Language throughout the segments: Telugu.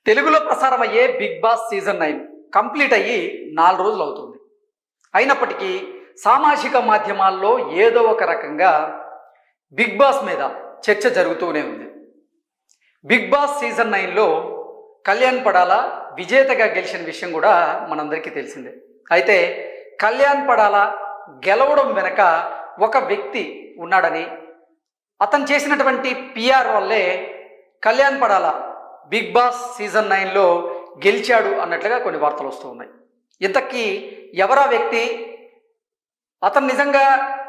తెలుగులో ప్రసారం అయ్యే బిగ్ బాస్ సీజన్ 9 కంప్లీట్ అయ్యి 4 రోజులు అవుతుంది. అయినప్పటికీ సామాజిక మాధ్యమాల్లో ఏదో ఒక రకంగా బిగ్ బాస్ మీద చర్చ జరుగుతూనే ఉంది. బిగ్ బాస్ సీజన్ 9లో కళ్యాణ్ పడాల విజేతగా గెలిచిన విషయం కూడా మనందరికీ తెలిసిందే. అయితే కళ్యాణ్ పడాల గెలవడం వెనక ఒక వ్యక్తి ఉన్నాడని, అతను చేసినటువంటి పిఆర్ వల్లే Kalyan Padala big boss season 9లో గెలిచాడు అన్నట్లుగా కొన్ని వార్తలు వస్తూ ఉన్నాయి. ఇంతకీ ఎవరా వ్యక్తి? అతను నిజంగా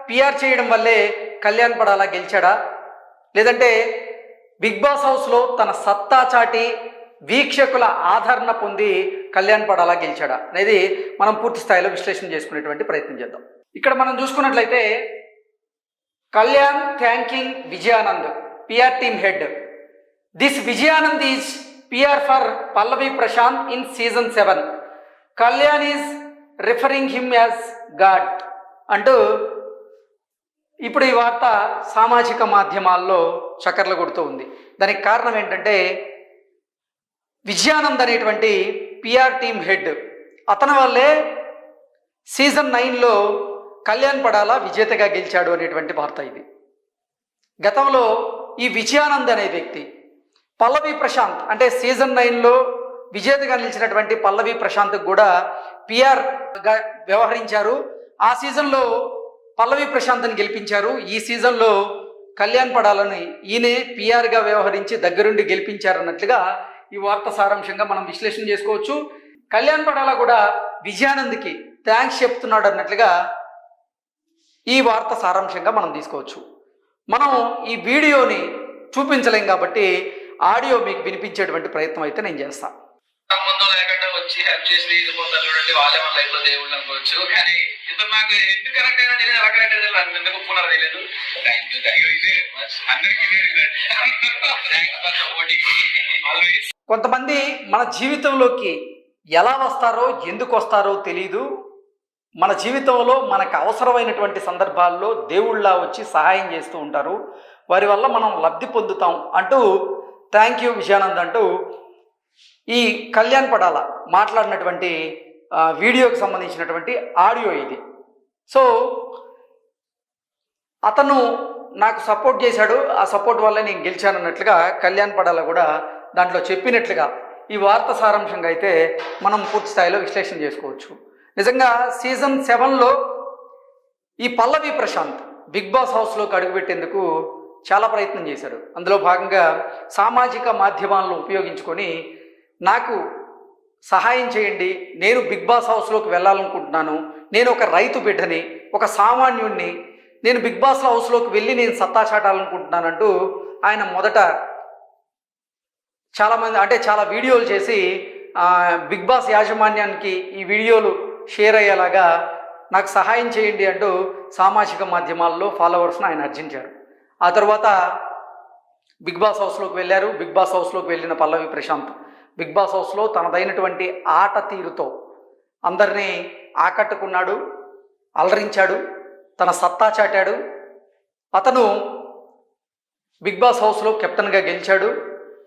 పిఆర్ చేయడం వల్లే కళ్యాణ్ పడాల గెలిచాడా, లేదంటే బిగ్ బాస్ హౌస్లో తన సత్తా చాటి వీక్షకుల ఆదరణ పొంది కళ్యాణ్ పడాల గెలిచాడా అనేది మనం పూర్తి స్థాయిలో విశ్లేషణ చేసుకునేటువంటి ప్రయత్నం చేద్దాం. ఇక్కడ మనం చూసుకున్నట్లయితే Kalyan thanking Vijayanand, PR team head. This Vijayanand is PR for Pallavi Prashant in season 7. Kalyan is referring him as god అంటూ ఇప్పుడు ఈ వార్త సామాజిక మాధ్యమాల్లో చక్కర్లు కొడుతూ ఉంది. దానికి కారణం ఏంటంటే విజయానంద్ అనేటువంటి పిఆర్ టీమ్ హెడ్, అతని వల్లే సీజన్ 9లో కళ్యాణ్ పడాల విజేతగా గెలిచాడు అనేటువంటి వార్త ఇది. గతంలో ఈ విజయానంద్ అనే వ్యక్తి పల్లవి ప్రశాంత్ అంటే సీజన్ 9లో విజేతగా నిలిచినటువంటి పల్లవి ప్రశాంత్ కూడా పిఆర్గా వ్యవహరించారు. ఆ సీజన్లో పల్లవి ప్రశాంత్ని గెలిపించారు. ఈ సీజన్లో కళ్యాణ్ పడాలని ఈయనే పిఆర్గా వ్యవహరించి దగ్గరుండి గెలిపించారన్నట్లుగా ఈ వార్త సారాంశంగా మనం విశ్లేషణ చేసుకోవచ్చు. కళ్యాణ్ పడాల కూడా విజయానంద్కి థ్యాంక్స్ చెప్తున్నాడు అన్నట్లుగా ఈ వార్త సారాంశంగా మనం తీసుకోవచ్చు. మనం ఈ వీడియోని చూపించలేం కాబట్టి ఆడియో మీకు వినిపించేటువంటి ప్రయత్నం అయితే నేను చేస్తాను. సంబంధం లేకుండా వచ్చి హెల్ప్ చేసి వెళ్ళిపోతారు చూడండి, వాళ్ళే మన లైఫ్ లో దేవుళ్ళు అనుకోవచ్చు. కానీ ఇంత నాకు ఎందుకు కరెక్ట్ అయినా తెలియదు, ఎలా కరెక్ట్ అయితే నాకు ఎందుకు ఒప్పుకున్నారో తెలియదు. కొంతమంది మన జీవితంలోకి ఎలా వస్తారో ఎందుకు వస్తారో తెలీదు. మన జీవితంలో మనకు అవసరమైనటువంటి సందర్భాల్లో దేవుళ్ళ వచ్చి సహాయం చేస్తూ ఉంటారు. వారి వల్ల మనం లబ్ధి పొందుతాం అంటూ థ్యాంక్ యూ విజయానంద్ అంటూ ఈ కళ్యాణ్ పడాల మాట్లాడినటువంటి వీడియోకి సంబంధించినటువంటి ఆడియో ఇది. సో అతను నాకు సపోర్ట్ చేశాడు, ఆ సపోర్ట్ వల్ల నేను గెలిచాను అన్నట్లుగా కళ్యాణ్ పడాల కూడా దాంట్లో చెప్పినట్లుగా ఈ వార్త సారాంశంగా అయితే మనం పూర్తి స్థాయిలో విశ్లేషణ చేసుకోవచ్చు. నిజంగా సీజన్ 7లో ఈ పల్లవి ప్రశాంత్ బిగ్ బాస్ హౌస్లోకి అడుగుపెట్టేందుకు చాలా ప్రయత్నం చేశాడు. అందులో భాగంగా సామాజిక మాధ్యమాలను ఉపయోగించుకొని నాకు సహాయం చేయండి, నేను బిగ్ బాస్ హౌస్లోకి వెళ్ళాలనుకుంటున్నాను, నేను ఒక రైతు బిడ్డని, ఒక సామాన్యుణ్ణి, నేను బిగ్ బాస్ హౌస్లోకి వెళ్ళి నేను సత్తా చాటాలనుకుంటున్నానంటూ ఆయన మొదట చాలామంది అంటే చాలా వీడియోలు చేసి బిగ్ బాస్ యాజమాన్యానికి ఈ వీడియోలు షేర్ అయ్యేలాగా నాకు సహాయం చేయండి అంటూ సామాజిక మాధ్యమాల్లో ఫాలోవర్స్ను ఆయన అర్జించారు. ఆ తర్వాత బిగ్ బాస్ హౌస్లోకి వెళ్ళారు. బిగ్ బాస్ హౌస్లోకి వెళ్ళిన పల్లవి ప్రశాంత్ బిగ్ బాస్ హౌస్లో తనదైనటువంటి ఆట తీరుతో అందరినీ ఆకట్టుకున్నాడు, అలరించాడు, తన సత్తా చాటాడు. అతను బిగ్ బాస్ హౌస్లో కెప్టెన్గా గెలిచాడు.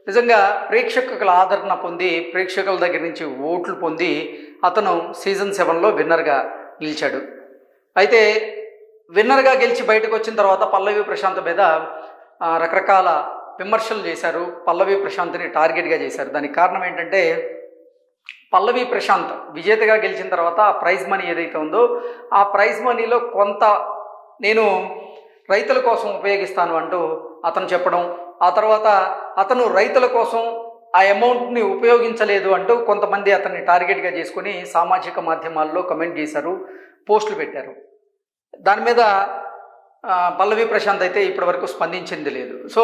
నిజంగా ప్రేక్షకుల ఆదరణ పొంది ప్రేక్షకుల దగ్గర నుంచి ఓట్లు పొంది అతను సీజన్ 7లో విన్నర్గా నిలిచాడు. అయితే విన్నర్గా గెలిచి బయటకు వచ్చిన తర్వాత పల్లవి ప్రశాంత్ మీద రకరకాల విమర్శలు చేశారు. పల్లవి ప్రశాంత్ని టార్గెట్గా చేశారు. దానికి కారణం ఏంటంటే పల్లవి ప్రశాంత్ విజేతగా గెలిచిన తర్వాత ఆ ప్రైజ్ మనీ ఏదైతే ఉందో ఆ ప్రైజ్ మనీలో కొంత నేను రైతుల కోసం ఉపయోగిస్తాను అంటూ అతను చెప్పడం, ఆ తర్వాత అతను రైతుల కోసం ఆ అమౌంట్ని ఉపయోగించలేదు అంటూ కొంతమంది అతన్ని టార్గెట్గా చేసుకొని సామాజిక మాధ్యమాల్లో కమెంట్ చేశారు, పోస్టులు పెట్టారు. దాని మీద పల్లవి ప్రశాంత్ అయితే ఇప్పటివరకు స్పందించింది లేదు. సో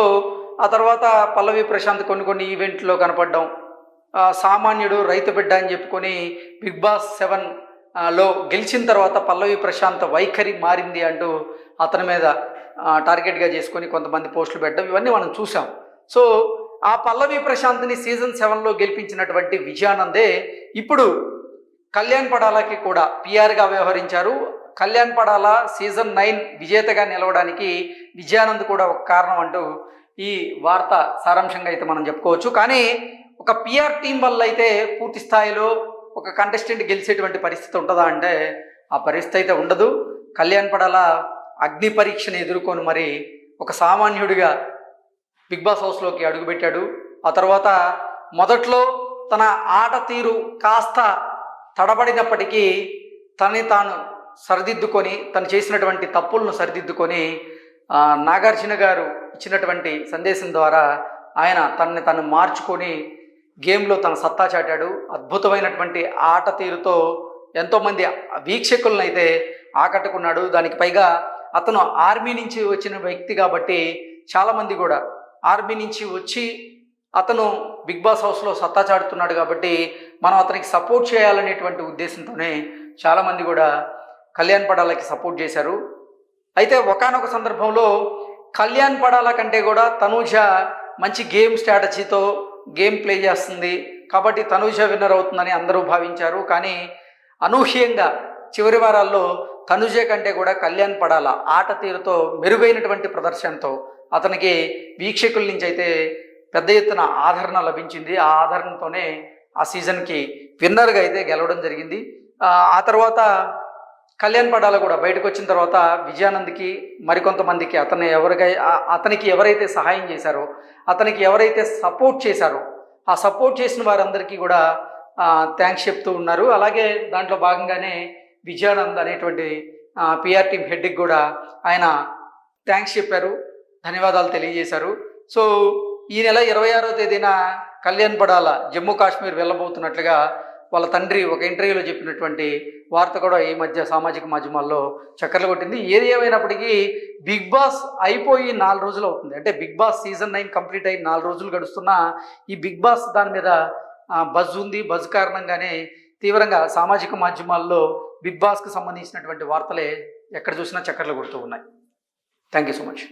ఆ తర్వాత పల్లవి ప్రశాంత్ కొన్ని ఈవెంట్లో కనపడడం, సామాన్యుడు రైతు బిడ్డ అని చెప్పుకొని బిగ్ బాస్ 7లో గెలిచిన తర్వాత పల్లవి ప్రశాంత్ వైఖరి మారింది అంటూ అతని మీద టార్గెట్గా చేసుకొని కొంతమంది పోస్టులు పెట్టడం ఇవన్నీ మనం చూసాం. సో ఆ పల్లవి ప్రశాంత్ని సీజన్ 7లో గెలిపించినటువంటి విజయానందే ఇప్పుడు కళ్యాణ్ పడాలకి కూడా పిఆర్గా వ్యవహరించారు. కళ్యాణ్ పడాల సీజన్ 9 విజేతగా నిలవడానికి విజయానంద్ కూడా ఒక కారణం అంటూ ఈ వార్త సారాంశంగా అయితే మనం చెప్పుకోవచ్చు. కానీ ఒక పిఆర్ టీం వల్ల అయితే పూర్తి స్థాయిలో ఒక కంటెస్టెంట్ గెలిచేటువంటి పరిస్థితి ఉంటుందా అంటే ఆ పరిస్థితి అయితే ఉండదు. కళ్యాణ్ పడాల అగ్ని పరీక్షను ఎదుర్కొని మరి ఒక సామాన్యుడిగా బిగ్ బాస్ హౌస్లోకి అడుగుపెట్టాడు. ఆ తర్వాత మొదట్లో తన ఆట తీరు కాస్త తడబడినప్పటికీ తనని తాను సరిదిద్దుకొని తను చేసినటువంటి తప్పులను సరిదిద్దుకొని నాగార్జున గారు ఇచ్చినటువంటి సందేశం ద్వారా ఆయన తనని తను మార్చుకొని గేమ్లో తన సత్తా చాటాడు. అద్భుతమైనటువంటి ఆట తీరుతో ఎంతోమంది వీక్షకులను అయితే ఆకట్టుకున్నాడు. దానికి పైగా అతను ఆర్మీ నుంచి వచ్చిన వ్యక్తి కాబట్టి చాలామంది కూడా ఆర్మీ నుంచి వచ్చి అతను బిగ్ బాస్ హౌస్లో సత్తా చాటుతున్నాడు కాబట్టి మనం అతనికి సపోర్ట్ చేయాలనేటువంటి ఉద్దేశంతోనే చాలామంది కూడా కళ్యాణ్ పడాలకి సపోర్ట్ చేశారు. అయితే ఒకానొక సందర్భంలో కళ్యాణ్ పడాల కంటే కూడా తనూజ మంచి గేమ్ స్ట్రాటజీతో గేమ్ ప్లే చేస్తుంది కాబట్టి తనూజ విన్నర్ అవుతుందని అందరూ భావించారు. కానీ అనూహ్యంగా చివరి వారాల్లో తనూజ కంటే కూడా కళ్యాణ్ పడాల ఆట తీరుతో మెరుగైనటువంటి ప్రదర్శనతో అతనికి వీక్షకుల నుంచి అయితే పెద్ద ఎత్తున ఆదరణ లభించింది. ఆ ఆదరణతోనే ఆ సీజన్కి విన్నర్గా అయితే గెలవడం జరిగింది. ఆ తర్వాత కళ్యాణ్ పడాల కూడా బయటకు వచ్చిన తర్వాత విజయానంద్కి మరికొంతమందికి అతనికి ఎవరైతే సహాయం చేశారో అతనికి ఎవరైతే సపోర్ట్ చేశారో ఆ సపోర్ట్ చేసిన వారందరికీ కూడా థ్యాంక్స్ చెప్తూ ఉన్నారు. అలాగే దాంట్లో భాగంగానే విజయానంద్ అనేటువంటి పిఆర్ టీమ్ హెడ్కి కూడా ఆయన థ్యాంక్స్ చెప్పారు, ధన్యవాదాలు తెలియజేశారు. సో ఈ నెల 26వ తేదీన కళ్యాణ్ పడాల జమ్మూ కాశ్మీర్ వెళ్ళబోతున్నట్లుగా వాళ్ళ తండ్రి ఒక ఇంటర్వ్యూలో చెప్పినటువంటి వార్త కూడా ఈ మధ్య సామాజిక మాధ్యమాల్లో చక్కర్లు కొట్టింది. ఏది ఏమైనప్పటికీ బిగ్ బాస్ అయిపోయి 4 రోజులు అవుతుంది. అంటే బిగ్ బాస్ సీజన్ 9 కంప్లీట్ అయ్యి 4 రోజులు గడుస్తున్నా ఈ బిగ్ బాస్ దాని మీద బజ్ ఉంది. బజ్ కారణంగానే తీవ్రంగా సామాజిక మాధ్యమాల్లో బిగ్ బాస్కి సంబంధించినటువంటి వార్తలే ఎక్కడ చూసినా చక్కర్లు కొడుతూ ఉన్నాయి. Thank you so much.